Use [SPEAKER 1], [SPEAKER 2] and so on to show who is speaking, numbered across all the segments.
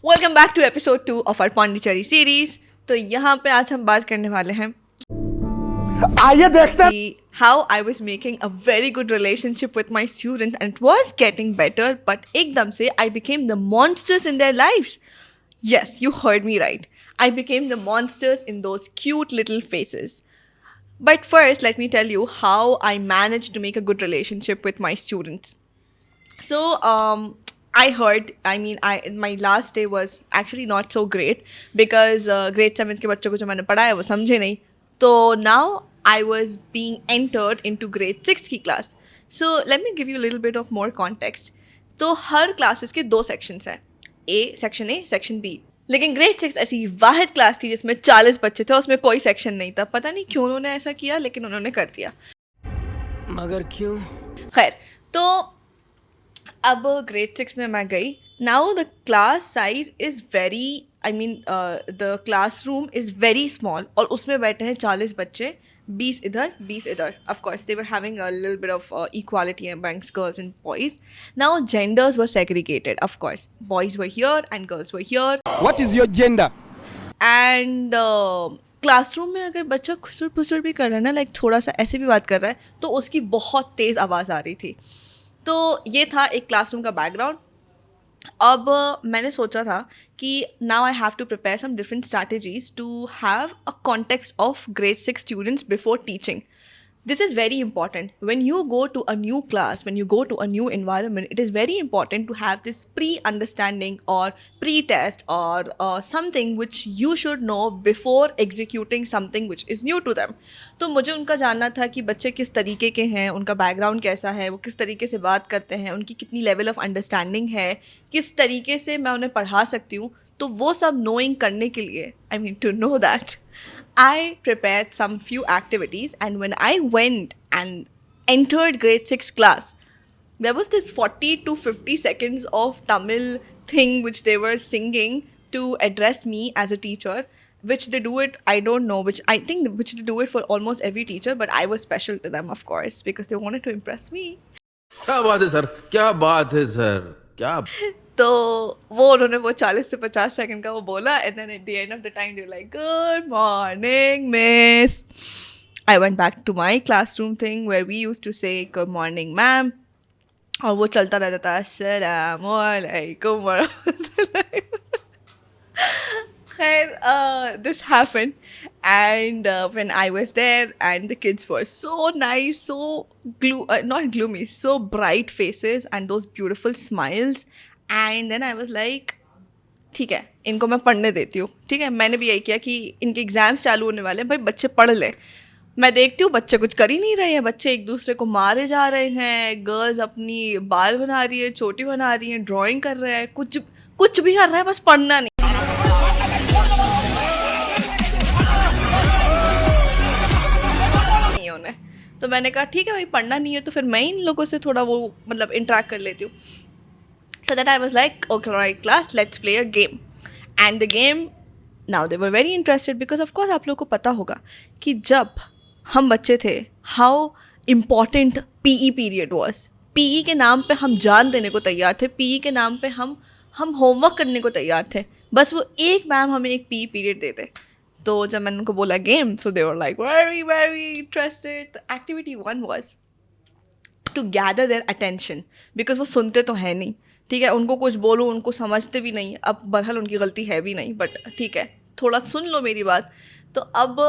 [SPEAKER 1] Welcome back to episode 2 of our Pondicherry series. तो यहाँ पे आज हम बात करने वाले हैं
[SPEAKER 2] आइए देखते हैं
[SPEAKER 1] how I was making a very good relationship with my student and it was getting better, but एकदम से I became the monsters in their lives. Yes, you heard me right. I became the monsters in those cute little faces. But first, let me tell you how I managed to make a good relationship with my students. So, my last day was actually not so great because grade 7 के बच्चों को जो मैंने पढ़ाया वो समझे नहीं. तो now I was being entered into grade 6 की class. So, let me give you a little bit of more context. तो हर classes के दो sections हैं. Section A section B. लेकिन ग्रेड 6 ऐसी वाहिद क्लास थी जिसमें 40 बच्चे थे, उसमें कोई सेक्शन नहीं था. पता नहीं क्यों उन्होंने ऐसा किया, लेकिन उन्होंने कर दिया.
[SPEAKER 2] मगर क्यों?
[SPEAKER 1] खैर, तो अब ग्रेड 6 में मैं गई. Now the class size is very the class room is very small और उसमें बैठे हैं 40 बच्चे, 20 इधर 20 इधर. Of course, they were having a little bit of equality amongst girls and boys. Now, genders were segregated, of course. Boys were here and girls were here.
[SPEAKER 2] What is your gender?
[SPEAKER 1] And classroom में अगर बच्चा खुसुर फुसुर भी कर रहा है ना, like थोड़ा सा ऐसे भी बात कर रहा है, तो उसकी बहुत तेज़ आवाज़ आ रही थी. तो ये था एक क्लासरूम का बैकग्राउंड. अब मैंने सोचा था कि now I have to prepare some different strategies to have a context of grade 6 students before teaching. This is very important. When you go to a new class, when you go to a new environment, it is very important to have this pre-understanding or pre-test or something which you should know before executing something which is new to them. तो मुझे उनका जानना था कि बच्चे किस तरीके के हैं, उनका बैकग्राउंड कैसा है, वो किस तरीके से बात करते हैं, उनकी कितनी लेवल ऑफ अंडरस्टैंडिंग है, किस तरीके से मैं उन्हें पढ़ा सकती हूँ. तो वो सब नोइंग करने के लिए, to know that, I prepared some few activities, and when I went and entered grade 6 class, there was this 40 to 50 seconds of Tamil thing which they were singing to address me as a teacher, which they do it, I don't know, which they do it for almost every teacher, but I was special to them, of course, because they wanted to impress me.
[SPEAKER 3] क्या बात है sir, क्या बात है sir, क्या.
[SPEAKER 1] तो वो उन्होंने वो 40 से 50 सेकंड का वो बोला, and then at the end of the time they were like good morning miss. I went back to my classroom thing where we used to say good morning ma'am, और वो चलता रहता था अस्सलाम वालेकुम व रहमतुल्लाहि. खैर, this happened, and when I was there and the kids were so nice, so not gloomy, so bright faces and those beautiful smiles. And then I was like ठीक है, इनको मैं पढ़ने देती हूँ. ठीक है, मैंने भी यही किया कि इनके एग्ज़ाम्स चालू होने वाले हैं, भाई बच्चे पढ़ लें. मैं देखती हूँ बच्चे कुछ कर ही नहीं रहे हैं, बच्चे एक दूसरे को मारे जा रहे हैं, गर्ल्स अपनी बाल बना रही है, चोटी बना रही हैं, ड्राइंग कर रहे हैं, कुछ भी कर रहा है, बस पढ़ना नहीं. उन्हें तो मैंने कहा ठीक है भाई, पढ़ना नहीं है तो फिर मैं इन लोगों से थोड़ा वो इंटरेक्ट कर लेती हूँ. So that I was like, okay, all right, class, let's play a game. And the game, now they were very interested because of course आप लोगों को पता होगा कि जब हम बच्चे थे, how important PE period was. PE के नाम पे हम जान देने को तैयार थे, PE के नाम पे हम होमवर्क करने को तैयार थे, बस वो एक मैम हमें एक PE पीरियड देते. तो जब मैंने उनको बोला game, so they were like very very interested. The activity 1 was to gather their attention because वो सुनते तो है नहीं. ठीक है, उनको कुछ बोलूँ, उनको समझते भी नहीं. अब बहरहाल उनकी गलती है भी नहीं, बट ठीक है, थोड़ा सुन लो मेरी बात. तो अब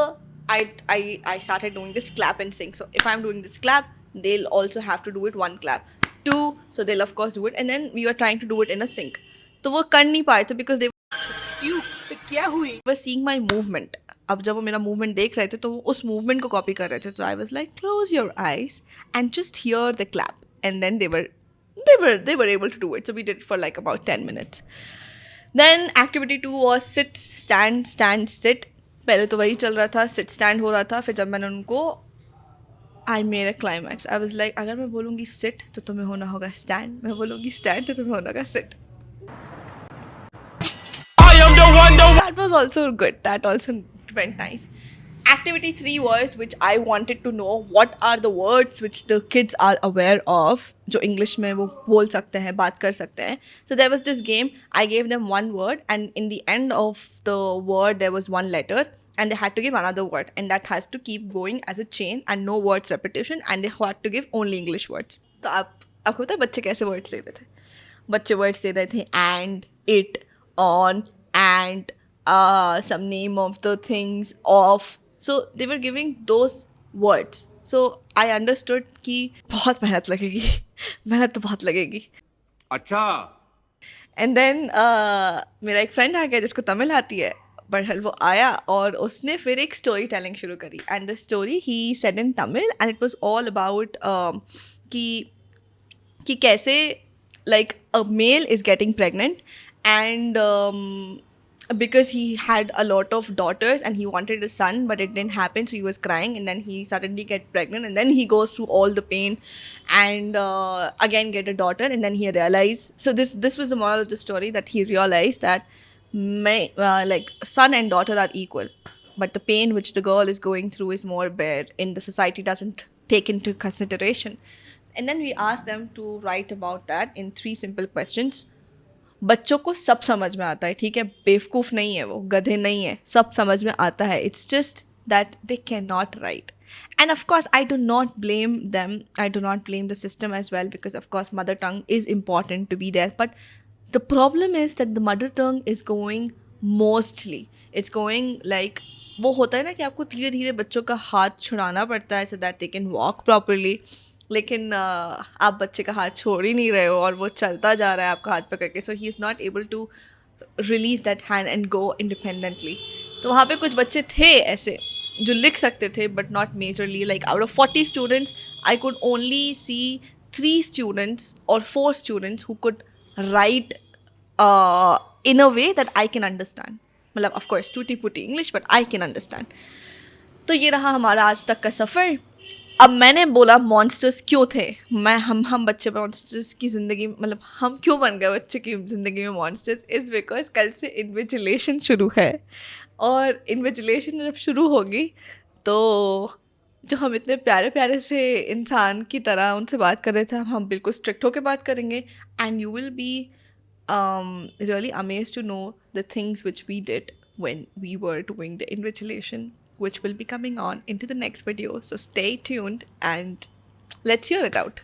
[SPEAKER 1] I started doing this clap and sing. So if I'm doing this clap, they'll also have to do it 1 clap. 2, so they'll of course do it. And then we were trying to do it in a sync. तो वो कर नहीं पाए थे because they
[SPEAKER 2] क्या हुई?
[SPEAKER 1] were seeing my movement. अब जब वो मेरा मूवमेंट देख रहे थे तो वो उस मूवमेंट को कॉपी कर रहे थे. तो I was like, close your eyes and just hear the clap. And then they were able to do it. So we did it for like about 10 minutes. Then activity 2 was sit, stand, sit. पहले तो वही चल रहा था, sit, stand हो रहा था. फिर जब मैंने उनको I made a climax. I was like, अगर मैं बोलूँगी sit तो तुम्हें होना होगा stand. मैं बोलूँगी stand तो तुम्हें होना होगा sit. That was also good. That also went nice. Activity 3 was which I wanted to know what are the words which the kids are aware of जो English में वो बोल सकते हैं बात कर सकते हैं. So there was this game. I gave them one word and in the end of the word there was one letter and they had to give another word and that has to keep going as a chain and no words repetition and they had to give only English words. तो आपको पता है बच्चे कैसे words देते थे? बच्चे words देते थे and, it, on, and, some name of the things, of. So they were giving those words. So I understood कि बहुत मेहनत लगेगी मेहनत तो बहुत लगेगी.
[SPEAKER 4] अच्छा
[SPEAKER 1] एंड देन मेरा एक फ्रेंड आ गया जिसको तमिल आती है बट वो आया और उसने फिर एक स्टोरी टेलिंग शुरू करी and the story he said in Tamil and it was all about कि कैसे like a mail is getting pregnant and because he had a lot of daughters and he wanted a son but it didn't happen so he was crying and then he suddenly get pregnant and then he goes through all the pain and again get a daughter and then he realized so this was the moral of the story that he realized that like son and daughter are equal but the pain which the girl is going through is more bare in the society doesn't take into consideration and then we asked them to write about that in 3 simple questions. बच्चों को सब समझ में आता है ठीक है बेवकूफ़ नहीं है वो गधे नहीं है सब समझ में आता है it's just that they can not write and of course I do not blame them I do not blame the system as well because of course mother tongue is important to be there but the problem is that the mother tongue is going mostly it's going like वो होता है ना कि आपको धीरे धीरे बच्चों का हाथ छुड़ाना पड़ता है so that they can walk properly लेकिन आप बच्चे का हाथ छोड़ ही नहीं रहे हो और वो चलता जा रहा है आपका हाथ पकड़ के so he is not able to release that hand and go independently तो वहाँ पे कुछ बच्चे थे ऐसे जो लिख सकते थे but not majorly like out of 40 students I could only see 3 students और 4 students who could write in a way that I can understand मतलब ऑफकोर्स टूटी फूटी English but I can understand. तो ये रहा हमारा आज तक का सफ़र. अब मैंने बोला मॉन्स्टर्स क्यों थे हम बच्चे मॉन्स्टर्स की ज़िंदगी मतलब हम क्यों बन गए बच्चे की ज़िंदगी में मॉन्स्टर्स इज़ बिकॉज कल से इन्विजिलेशन शुरू है और इन्विजिलेशन जब शुरू होगी तो जो हम इतने प्यारे प्यारे से इंसान की तरह उनसे बात कर रहे थे हम बिल्कुल स्ट्रिक्ट होकर बात करेंगे and you will be really amazed to know the things which we did when we were doing the invigilation, which will be coming on into the next video. So stay tuned and let's hear it out.